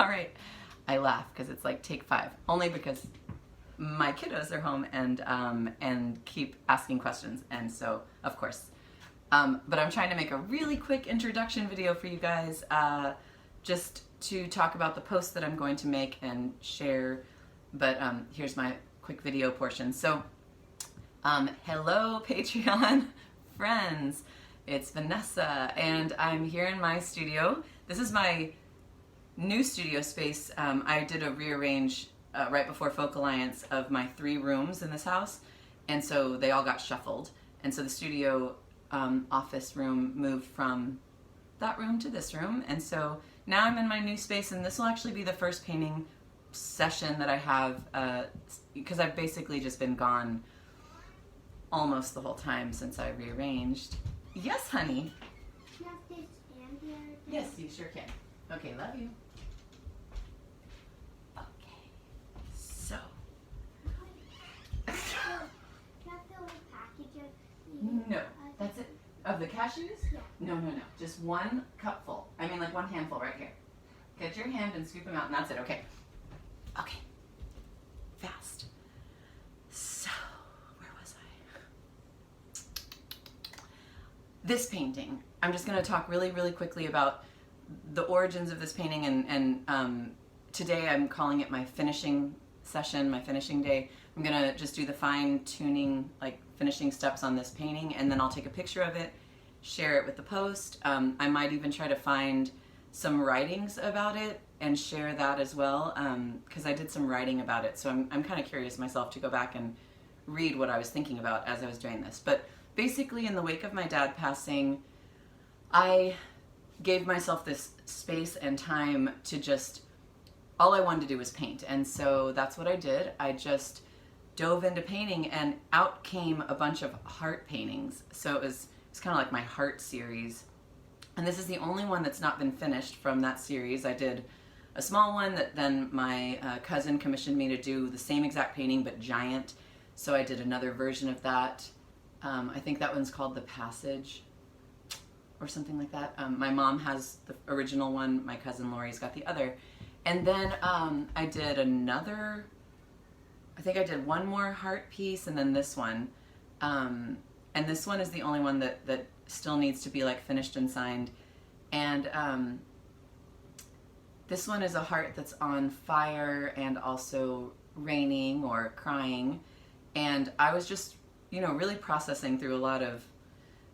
All right. I laugh because it's like take 5, only because my kiddos are home and keep asking questions, and so of course. But I'm trying to make a really quick introduction video for you guys, just to talk about the post that I'm going to make and share. But here's my quick video portion. So, hello Patreon friends, it's Vanessa, and I'm here in my studio. This is my new studio space. I did a rearrange right before Folk Alliance of my 3 rooms in this house, and so they all got shuffled, and so the studio office room moved from that room to this room, and so now I'm in my new space, and this will actually be the first painting session that I have, because I've basically just been gone almost the whole time since I rearranged. Yes, honey? Can I have this hand here? Yes, you sure can. Okay, love you. Okay, so. Can I have the little package of No, that's it. Of the cashews? Yeah. No. Just 1 cupful. I mean, like 1 handful right here. Get your hand and scoop them out, and that's it. Okay. Okay. Fast. So, where was I? This painting. I'm just going to talk really, really quickly about the origins of this painting, and today I'm calling it my finishing session, my finishing day. I'm going to just do the fine-tuning, like finishing steps on this painting, and then I'll take a picture of it, share it with the post. I might even try to find some writings about it and share that as well, because I did some writing about it, so I'm kind of curious myself to go back and read what I was thinking about as I was doing this. But basically, in the wake of my dad passing, I gave myself this space and time to just, all I wanted to do was paint, and so that's what I did. I just dove into painting, and out came a bunch of heart paintings. So it's kind of like my heart series, and this is the only one that's not been finished from that series. I did a small one that then my cousin commissioned me to do the same exact painting but giant, so I did another version of that. I think that one's called The Passage or something like that. My mom has the original one, my cousin Lori's got the other, and then I did another, I think I did one more heart piece, and then this one. And this one is the only one that still needs to be like finished and signed. And this one is a heart that's on fire and also raining or crying. And I was just, really processing through a lot of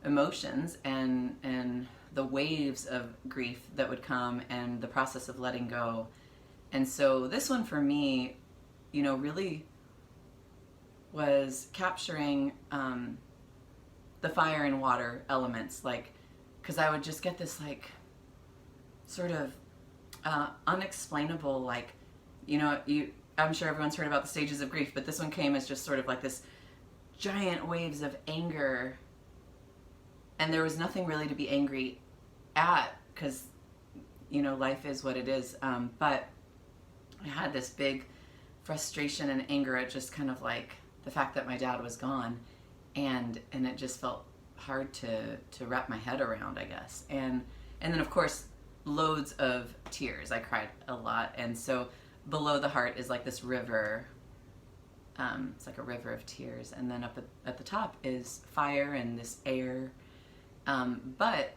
emotions and the waves of grief that would come and the process of letting go. And so this one for me, really was capturing the fire and water elements, like, because I would just get this like sort of unexplainable, like, I'm sure everyone's heard about the stages of grief, but this one came as just sort of like this giant waves of anger, and there was nothing really to be angry at, because life is what it is, but I had this big frustration and anger at just kind of like the fact that my dad was gone, and it just felt hard to wrap my head around, I guess. And then of course loads of tears. I cried a lot, and so below the heart is like this river. It's like a river of tears, and then up at the top is fire and this air. But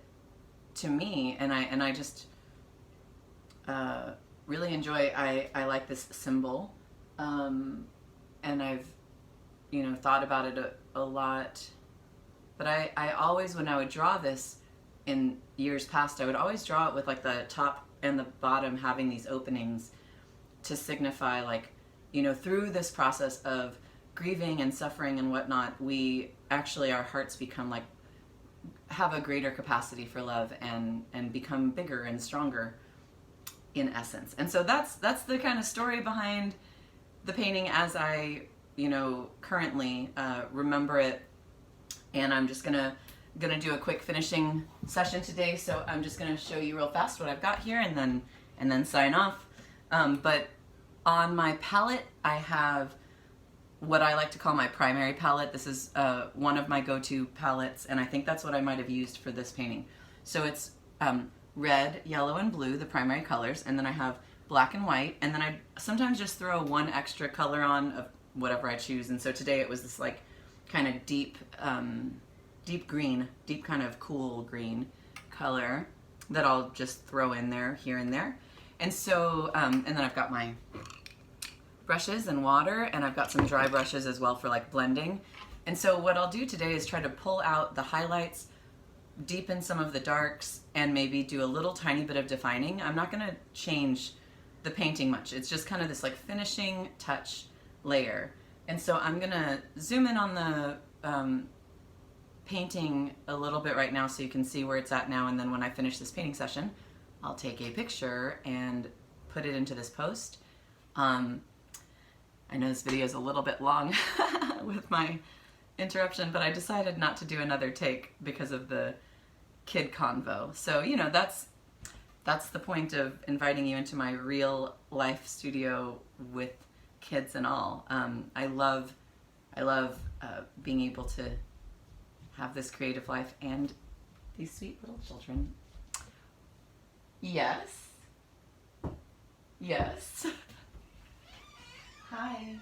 to me, and I just really enjoy. I like this symbol, and I've thought about it a lot. But I always, when I would draw this in years past, I would always draw it with like the top and the bottom having these openings to signify, like, through this process of grieving and suffering and whatnot, we actually, our hearts become like, have a greater capacity for love and become bigger and stronger in essence. And so that's the kind of story behind the painting as I currently remember it. And I'm just gonna do a quick finishing session today, so I'm just gonna show you real fast what I've got here and then sign off. But on my palette, I have what I like to call my primary palette. This is one of my go-to palettes, and I think that's what I might have used for this painting. So it's red, yellow, and blue, the primary colors, and then I have black and white, and then I sometimes just throw one extra color on of whatever I choose. And so today it was this like kind of deep green, deep kind of cool green color that I'll just throw in there, here and there. And so, and then I've got my brushes and water, and I've got some dry brushes as well for like blending. And so what I'll do today is try to pull out the highlights, deepen some of the darks, and maybe do a little tiny bit of defining. I'm not gonna change the painting much. It's just kind of this like finishing touch layer. And so I'm gonna zoom in on the painting a little bit right now so you can see where it's at now, and then when I finish this painting session, I'll take a picture and put it into this post. I know this video is a little bit long with my interruption, but I decided not to do another take because of the kid convo. So, you know, that's the point of inviting you into my real life studio with kids and all. I love being able to have this creative life and these sweet little children. Yes. Yes. Hi.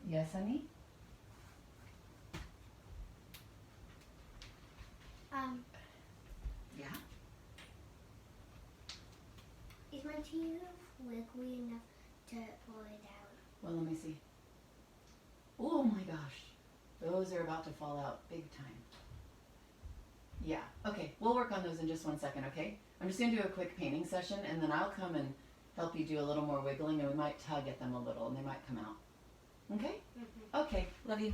Yes, honey? Yeah? Is my teeth wiggly enough to pull it out? Well, let me see. Oh my gosh. Those are about to fall out big time. Yeah, okay. We'll work on those in just 1 second, okay? I'm just going to do a quick painting session, and then I'll come and help you do a little more wiggling, and we might tug at them a little, and they might come out. Okay? Mm-hmm. Okay, love you.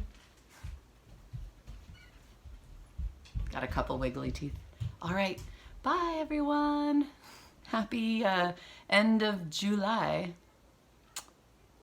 Got a couple wiggly teeth. All right, bye everyone. Happy end of July.